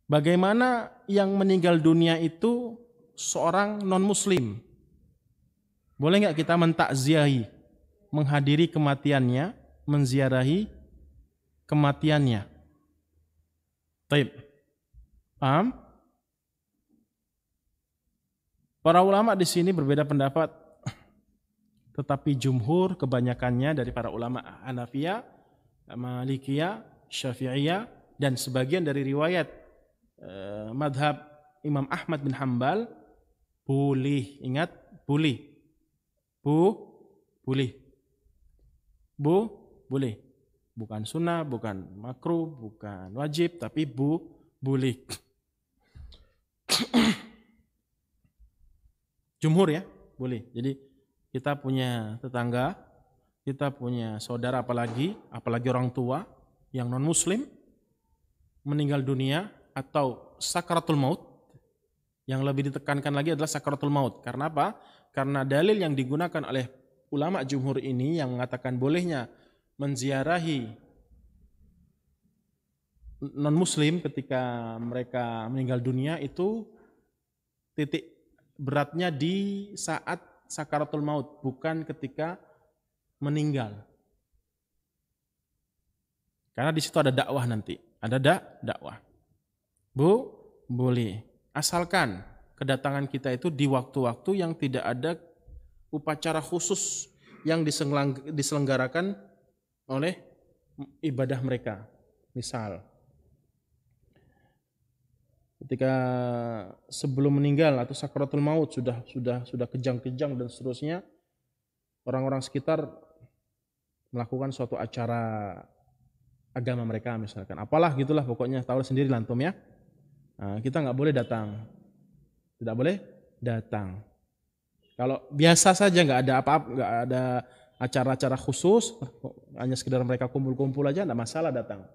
Bagaimana yang meninggal dunia itu seorang non-muslim? Boleh nggak kita mentakziahi, menghadiri kematiannya, menziarahi kematiannya? Taib. Paham? Para ulama di sini berbeda pendapat, tetapi jumhur kebanyakannya dari para ulama Hanafiyah, Malikiyah, Syafi'iyah, dan sebagian dari riwayat madhab Imam Ahmad bin Hambal, boleh. Ingat, boleh. Boleh. Boleh. Bukan sunnah, bukan makruh, bukan wajib, tapi boleh. Jumhur ya, boleh. Jadi kita punya tetangga, kita punya saudara, apalagi orang tua yang non muslim meninggal dunia atau sakaratul maut. Yang lebih ditekankan lagi adalah sakaratul maut. Karena apa? Karena dalil yang digunakan oleh ulama jumhur ini yang mengatakan bolehnya menziarahi non muslim ketika mereka meninggal dunia itu titik beratnya di saat sakaratul maut, bukan ketika meninggal. Karena di situ ada dakwah nanti, ada dakwah. Boleh. Asalkan kedatangan kita itu di waktu-waktu yang tidak ada upacara khusus yang diselenggarakan oleh ibadah mereka. Misal, ketika sebelum meninggal atau sakaratul maut sudah kejang-kejang dan seterusnya, orang-orang sekitar melakukan suatu acara agama mereka misalkan. Apalah gitulah pokoknya, tahu sendiri lantum ya. Nah, kita nggak boleh datang, tidak boleh datang. Kalau biasa saja nggak ada apa-apa, nggak ada acara-acara khusus, hanya sekedar mereka kumpul-kumpul aja, nggak masalah datang.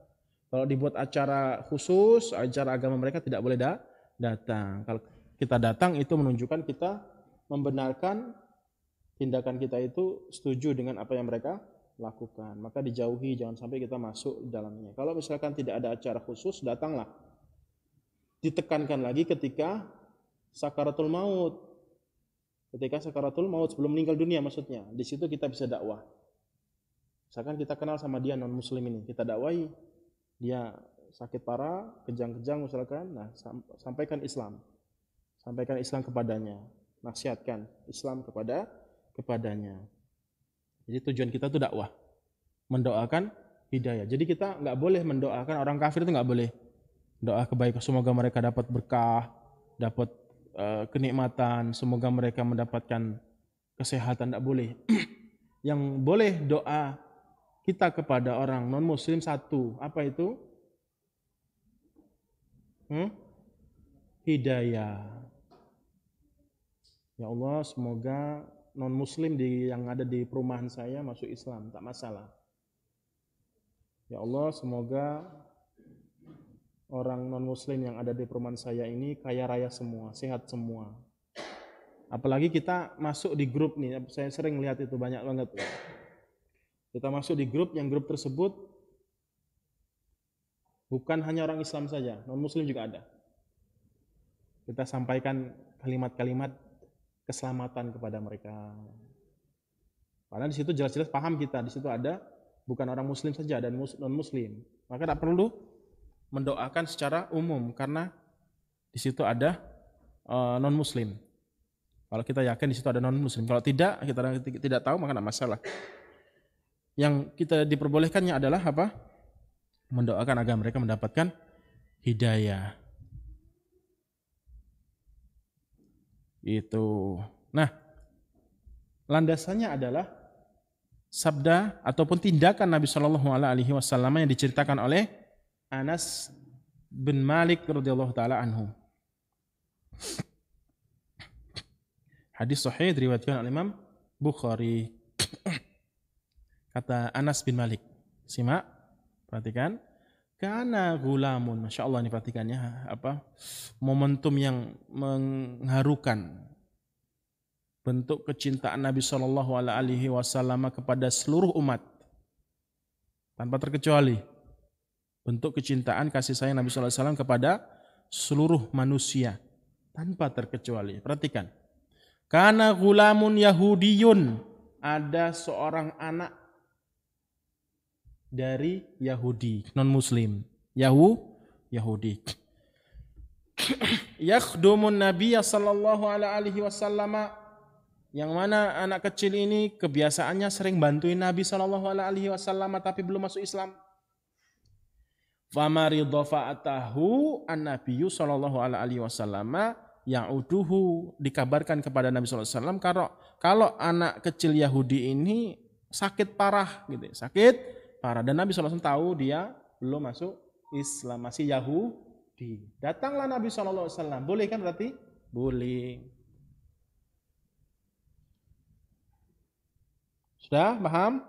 Kalau dibuat acara khusus, acara agama mereka tidak boleh datang. Kalau kita datang itu menunjukkan kita membenarkan tindakan kita itu setuju dengan apa yang mereka lakukan. Maka dijauhi, jangan sampai kita masuk di dalamnya. Kalau misalkan tidak ada acara khusus, datanglah. Ditekankan lagi ketika sakaratul maut. Ketika sakaratul maut, sebelum meninggal dunia maksudnya. Di situ kita bisa dakwah. Misalkan kita kenal sama dia non muslim ini, kita dakwahi. Dia sakit parah, kejang-kejang misalkan, nah sampaikan Islam. Sampaikan Islam kepadanya. Nasihatkan Islam kepadanya. Jadi tujuan kita itu dakwah. Mendoakan hidayah. Jadi kita nggak boleh mendoakan orang kafir, itu nggak boleh. Doa kebaikan, semoga mereka dapat berkah, dapat kenikmatan, semoga mereka mendapatkan kesehatan, tidak boleh. Yang boleh doa kita kepada orang non muslim satu, apa itu? Hidayah. Ya Allah, semoga non muslim yang ada di perumahan saya masuk Islam, tak masalah. Ya Allah, semoga orang non-muslim yang ada di perumahan saya ini kaya raya semua, sehat semua. Apalagi kita masuk di grup nih, saya sering lihat itu banyak banget. Kita masuk di grup, yang grup tersebut bukan hanya orang Islam saja, non-muslim juga ada. Kita sampaikan kalimat-kalimat keselamatan kepada mereka. Padahal di situ jelas-jelas paham kita, di situ ada bukan orang muslim saja, ada non-muslim. Maka tidak perlu mendoakan secara umum karena di situ ada non muslim. Kalau kita yakin di situ ada non muslim, kalau tidak, kita tidak tahu, maka tidak masalah. Yang kita diperbolehkannya adalah apa? Mendoakan agar mereka mendapatkan hidayah. Itu. Nah, landasannya adalah sabda ataupun tindakan Nabi Shallallahu Alaihi Wasallam yang diceritakan oleh Anas bin Malik radhiyallahu taala anhu. Hadis sahih diriwayatkan oleh Imam Bukhari. Kata Anas bin Malik, simak, perhatikan. Kana gulamun, masya Allah ini perhatikannya, apa momentum yang mengharukan, bentuk kecintaan Nabi Shallallahu Alaihi Wasallam kepada seluruh umat tanpa terkecuali. Bentuk kecintaan kasih sayang Nabi SAW kepada seluruh manusia tanpa terkecuali. Perhatikan. Kana gulamun Yahudiyun, ada seorang anak dari Yahudi, non-Muslim. Yahudi. Yakhdumun Nabiya sallallahu alaihi wasallam, yang mana anak kecil ini kebiasaannya sering bantuin Nabi sallallahu alaihi wasallam tapi belum masuk Islam. Famaridha fa'atahu an-nabiyyu sallallahu alaihi wasallam ya'uduhu, dikabarkan kepada Nabi sallallahu alaihi wasallam kalau anak kecil Yahudi ini sakit parah gitu, sakit parah, dan Nabi sallallahu alaihi wasallam tahu dia belum masuk Islam, masih Yahudi. Datanglah Nabi sallallahu alaihi wasallam. Boleh kan berarti? Boleh. Sudah paham?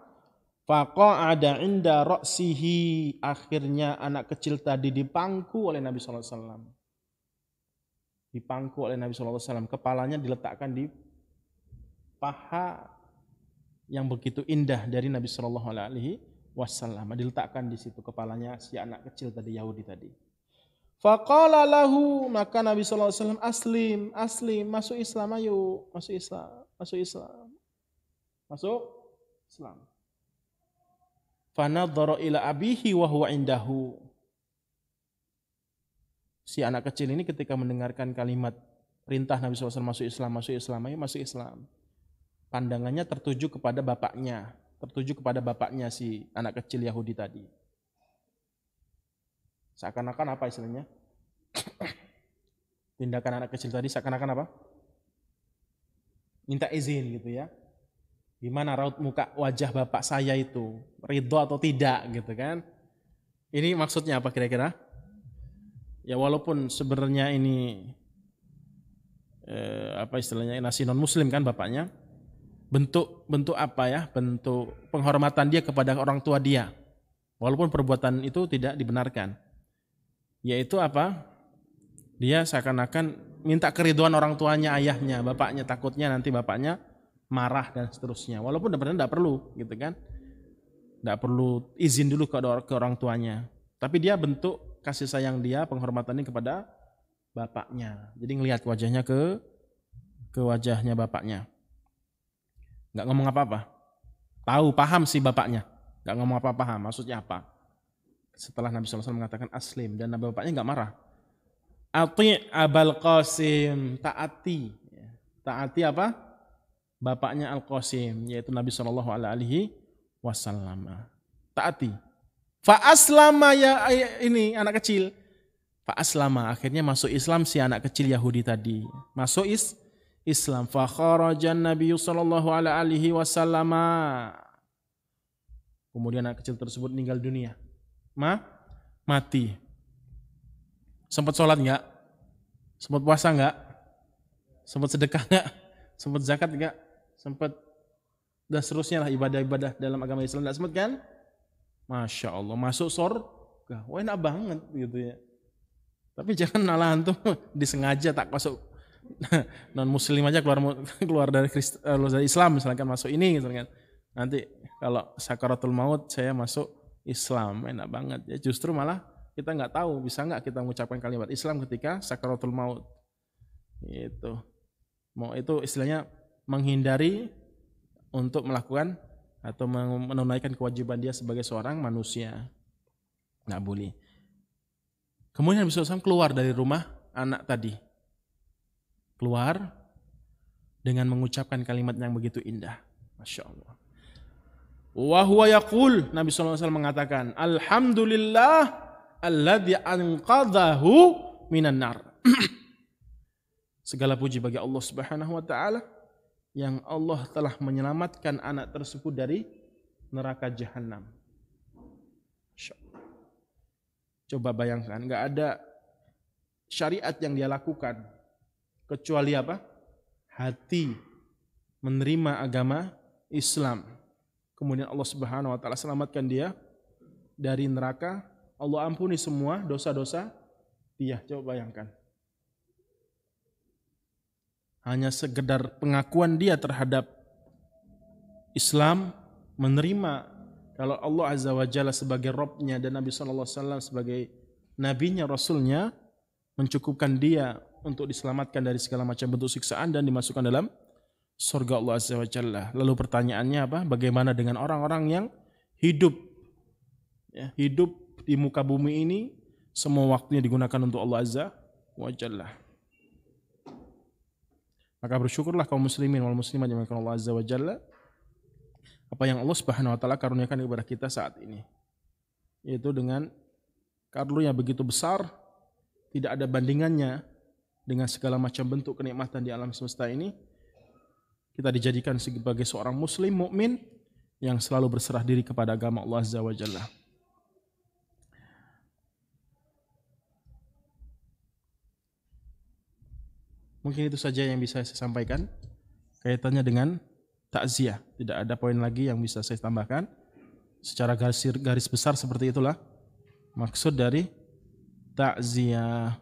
Faqa'ada inda ra'sihi, akhirnya anak kecil tadi dipangku oleh Nabi sallallahu alaihi wasallam. Dipangku oleh Nabi sallallahu alaihi wasallam, kepalanya diletakkan di paha yang begitu indah dari Nabi sallallahu alaihi wasallam, diletakkan di situ kepalanya si anak kecil tadi, Yahudi tadi. Faqala lahu, maka Nabi sallallahu alaihi wasallam, aslim, masuk Islam, ayo, masuk Islam. Fanadhara ila abihi wa huwa indahu. Si anak kecil ini ketika mendengarkan kalimat perintah Nabi SAW masuk Islam, pandangannya tertuju kepada bapaknya si anak kecil Yahudi tadi. Seakan-akan apa istilahnya? Tindakan anak kecil tadi seakan-akan apa? Minta izin gitu ya. Gimana raut muka wajah bapak saya itu, ridho atau tidak gitu kan? Ini maksudnya apa kira-kira? Ya walaupun sebenarnya ini apa istilahnya, nasi non muslim kan bapaknya, bentuk apa ya? Bentuk penghormatan dia kepada orang tua dia. Walaupun perbuatan itu tidak dibenarkan. Yaitu apa? Dia seakan-akan minta keridhaan orang tuanya, ayahnya, bapaknya, takutnya nanti bapaknya marah dan seterusnya. Walaupun sebenarnya tidak perlu, gitu kan? Tidak perlu izin dulu ke orang tuanya. Tapi dia bentuk kasih sayang dia, penghormatannya kepada bapaknya. Jadi ngelihat wajahnya ke wajahnya bapaknya. Nggak ngomong apa-apa. Tahu, paham si bapaknya. Nggak ngomong apa-apa, paham maksudnya apa. Setelah Nabi SAW mengatakan aslim, dan Nabi bapaknya nggak marah. Ati' Abul Qasim, taati. Taati apa? Bapaknya Al-Qasim, yaitu Nabi sallallahu alaihi wasallam. Taati. Fa aslama, ya ini anak kecil. Fa aslama, akhirnya masuk Islam si anak kecil Yahudi tadi. Masuk Islam. Fa kharajan Nabi sallallahu alaihi wasallam. Kemudian anak kecil tersebut meninggal dunia. Mati. Sempat sholat enggak? Sempat puasa enggak? Sempat sedekah enggak? Sempat zakat enggak? Sempat dan seterusnya lah, ibadah-ibadah dalam agama Islam enggak sempat kan? Masya Allah, masuk surga. Wah, enak banget gitu ya. Tapi jangan malah antum disengaja tak masuk non muslim aja keluar dari Islam misalkan masuk ini misalkan. Nanti kalau sakaratul maut saya masuk Islam, enak banget ya. Justru malah kita nggak tahu bisa nggak kita mengucapkan kalimat Islam ketika sakaratul maut. Itu istilahnya menghindari untuk melakukan atau menunaikan kewajiban dia sebagai seorang manusia. Nggak boleh. Kemudian Nabi SAW keluar dari rumah anak tadi. Keluar dengan mengucapkan kalimat yang begitu indah. Masya Allah. Wa huwa yaqul, Nabi SAW mengatakan, Alhamdulillah alladzi anqadhahu minan nar. Segala puji bagi Allah Subhanahu wa taala yang Allah telah menyelamatkan anak tersebut dari neraka jahanam. Coba bayangkan, enggak ada syariat yang dia lakukan kecuali apa? Hati menerima agama Islam. Kemudian Allah Subhanahu wa taala selamatkan dia dari neraka. Allah ampuni semua dosa-dosa dia. Coba bayangkan. Hanya sekedar pengakuan dia terhadap Islam, menerima kalau Allah Azza wa Jalla sebagai Rabb-nya dan Nabi sallallahu alaihi wasallam sebagai nabinya, rasulnya, mencukupkan dia untuk diselamatkan dari segala macam bentuk siksaan dan dimasukkan dalam surga Allah Azza wa Jalla. Lalu pertanyaannya apa? Bagaimana dengan orang-orang yang hidup hidup di muka bumi ini semua waktunya digunakan untuk Allah Azza wa Jalla. Maka bersyukurlah kaum muslimin wal muslimat yang dimuliakan Allah Azza wa Jalla apa yang Allah Subhanahu wa taala karuniakan kepada kita saat ini. Yaitu dengan karunia begitu besar, tidak ada bandingannya dengan segala macam bentuk kenikmatan di alam semesta ini. Kita dijadikan sebagai seorang muslim mukmin yang selalu berserah diri kepada agama Allah Azza wa Jalla. Mungkin itu saja yang bisa saya sampaikan kaitannya dengan takziah. Tidak ada poin lagi yang bisa saya tambahkan. Secara garis besar seperti itulah maksud dari takziah.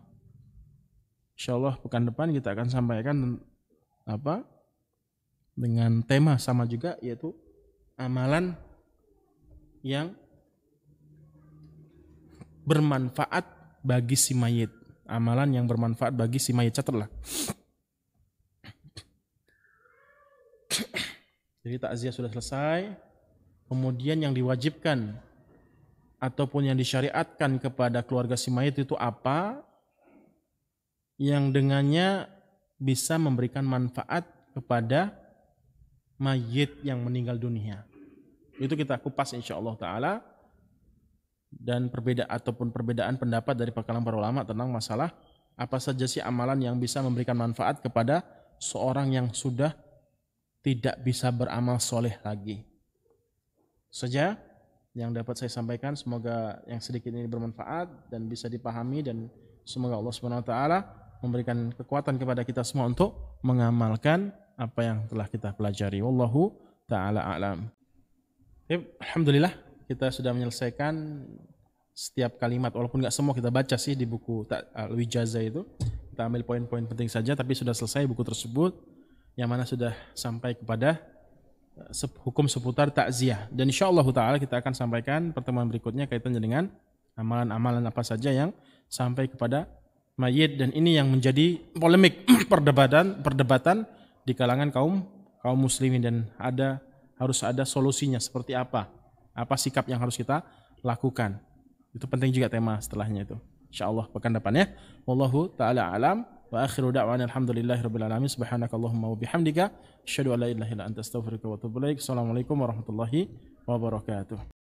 Insyaallah pekan depan kita akan sampaikan dengan tema sama juga, yaitu amalan yang bermanfaat bagi si mayit. Amalan yang bermanfaat bagi si mayit. Catatlah. Jadi takziah sudah selesai. Kemudian yang diwajibkan ataupun yang disyariatkan kepada keluarga si mayit itu apa? Yang dengannya bisa memberikan manfaat kepada mayit yang meninggal dunia. Itu kita kupas insyaallah taala. Dan perbedaan pendapat dari kalangan para ulama tentang masalah apa saja sih amalan yang bisa memberikan manfaat kepada seorang yang sudah tidak bisa beramal soleh lagi. Saja yang dapat saya sampaikan, semoga yang sedikit ini bermanfaat dan bisa dipahami, dan semoga Allah Subhanahu wa taala memberikan kekuatan kepada kita semua untuk mengamalkan apa yang telah kita pelajari. Wallahu taala a'lam. Alhamdulillah kita sudah menyelesaikan setiap kalimat, walaupun nggak semua kita baca sih di buku Al-Wijazah itu. Kita ambil poin-poin penting saja, tapi sudah selesai buku tersebut yang mana sudah sampai kepada hukum seputar takziah. Dan insyaallah taala kita akan sampaikan pertemuan berikutnya kaitannya dengan amalan-amalan apa saja yang sampai kepada mayit, dan ini yang menjadi polemik perdebatan di kalangan kaum muslimin, dan harus ada solusinya seperti apa sikap yang harus kita lakukan. Itu penting juga tema setelahnya itu. Insyaallah pekan depan ya. Wallahu taala alam wa akhiru da'wana alhamdulillahirabbil alamin. Subhanakallahumma wa bihamdika asyhadu an la ilaha illa anta astaghfiruka wa atubu ilaik. Assalamualaikum warahmatullahi wabarakatuh.